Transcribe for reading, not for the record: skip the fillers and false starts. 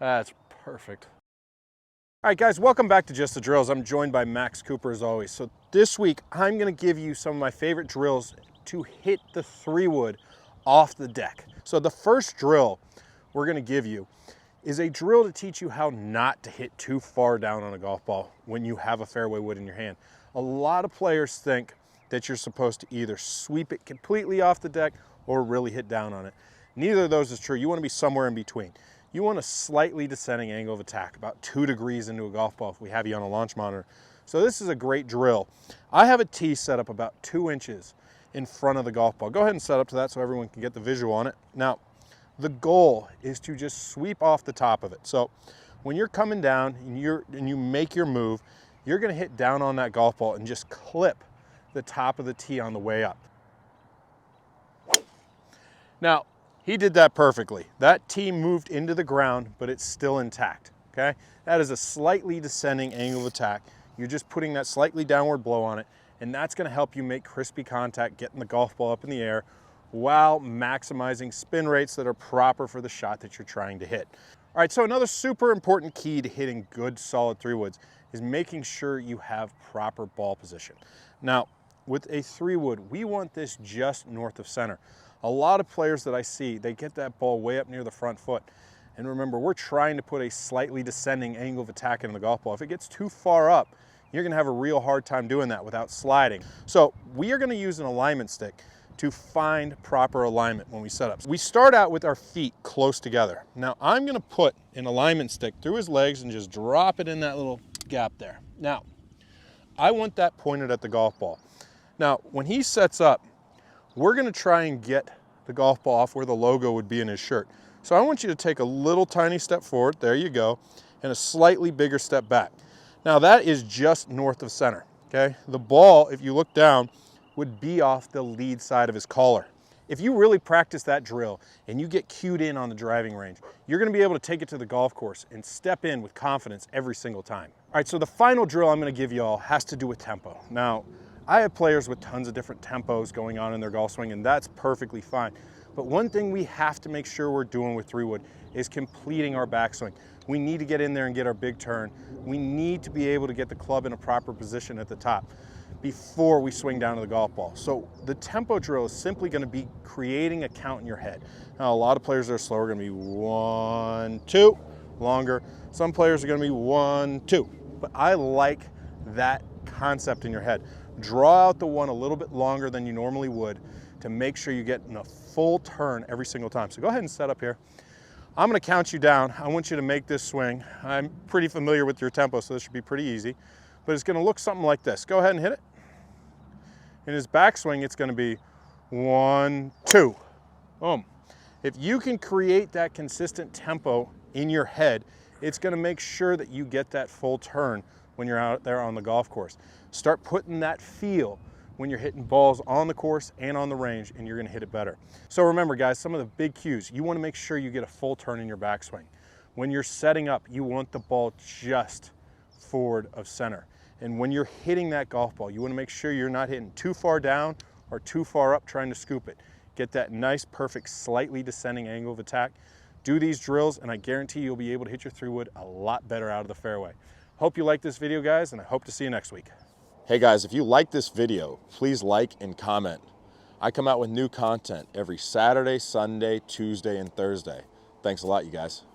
That's perfect. All right, guys, welcome back to Just the Drills. I'm joined by Max Cooper as always. So this week, I'm gonna give you some of my favorite drills to hit the 3-wood off the deck. So the first drill we're gonna give you is a drill to teach you how not to hit too far down on a golf ball when you have a fairway wood in your hand. A lot of players think that you're supposed to either sweep it completely off the deck or really hit down on it. Neither of those is true. You wanna be somewhere in between. You want a slightly descending angle of attack, about 2 degrees into a golf ball if we have you on a launch monitor. So this is a great drill. I have a tee set up about 2 inches in front of the golf ball. Go ahead and set up to that so everyone can get the visual on it. Now, the goal is to just sweep off the top of it. So when you're coming down and you make your move, you're gonna hit down on that golf ball and just clip the top of the tee on the way up. Now, he did that perfectly. That tee moved into the ground, but it's still intact, okay? That is a slightly descending angle of attack. You're just putting that slightly downward blow on it, and that's gonna help you make crispy contact, getting the golf ball up in the air while maximizing spin rates that are proper for the shot that you're trying to hit. All right, so another super important key to hitting good solid 3-woods is making sure you have proper ball position. Now, with a 3-wood, we want this just north of center. A lot of players that I see, they get that ball way up near the front foot. And remember, we're trying to put a slightly descending angle of attack into the golf ball. If it gets too far up, you're gonna have a real hard time doing that without sliding. So we are gonna use an alignment stick to find proper alignment when we set up. We start out with our feet close together. Now I'm gonna put an alignment stick through his legs and just drop it in that little gap there. Now, I want that pointed at the golf ball. Now, when he sets up, we're gonna try and get the golf ball off where the logo would be in his shirt. So I want you to take a little tiny step forward, there you go, and a slightly bigger step back. Now that is just north of center, okay? The ball, if you look down, would be off the lead side of his collar. If you really practice that drill and you get cued in on the driving range, you're gonna be able to take it to the golf course and step in with confidence every single time. All right, so the final drill I'm gonna give you all has to do with tempo. Now, I have players with tons of different tempos going on in their golf swing, and that's perfectly fine. But one thing we have to make sure we're doing with 3-wood is completing our backswing. We need to get in there and get our big turn. We need to be able to get the club in a proper position at the top before we swing down to the golf ball. So the tempo drill is simply gonna be creating a count in your head. Now, a lot of players that are slower are gonna be 1, 2, longer. Some players are gonna be 1, 2. But I like that concept in your head. Draw out the one a little bit longer than you normally would to make sure you get in a full turn every single time. So go ahead and set up here. I'm gonna count you down. I want you to make this swing. I'm pretty familiar with your tempo, so this should be pretty easy. But it's gonna look something like this. Go ahead and hit it. In his backswing, it's gonna be 1, 2. Boom. If you can create that consistent tempo in your head, it's gonna make sure that you get that full turn when you're out there on the golf course. Start putting that feel when you're hitting balls on the course and on the range, and you're gonna hit it better. So remember guys, some of the big cues, you wanna make sure you get a full turn in your backswing. When you're setting up, you want the ball just forward of center. And when you're hitting that golf ball, you wanna make sure you're not hitting too far down or too far up trying to scoop it. Get that nice, perfect, slightly descending angle of attack. Do these drills, and I guarantee you'll be able to hit your 3-wood a lot better out of the fairway. Hope you like this video, guys, and I hope to see you next week. Hey guys, if you like this video, please like and comment. I come out with new content every Saturday, Sunday, Tuesday, and Thursday. Thanks a lot, you guys.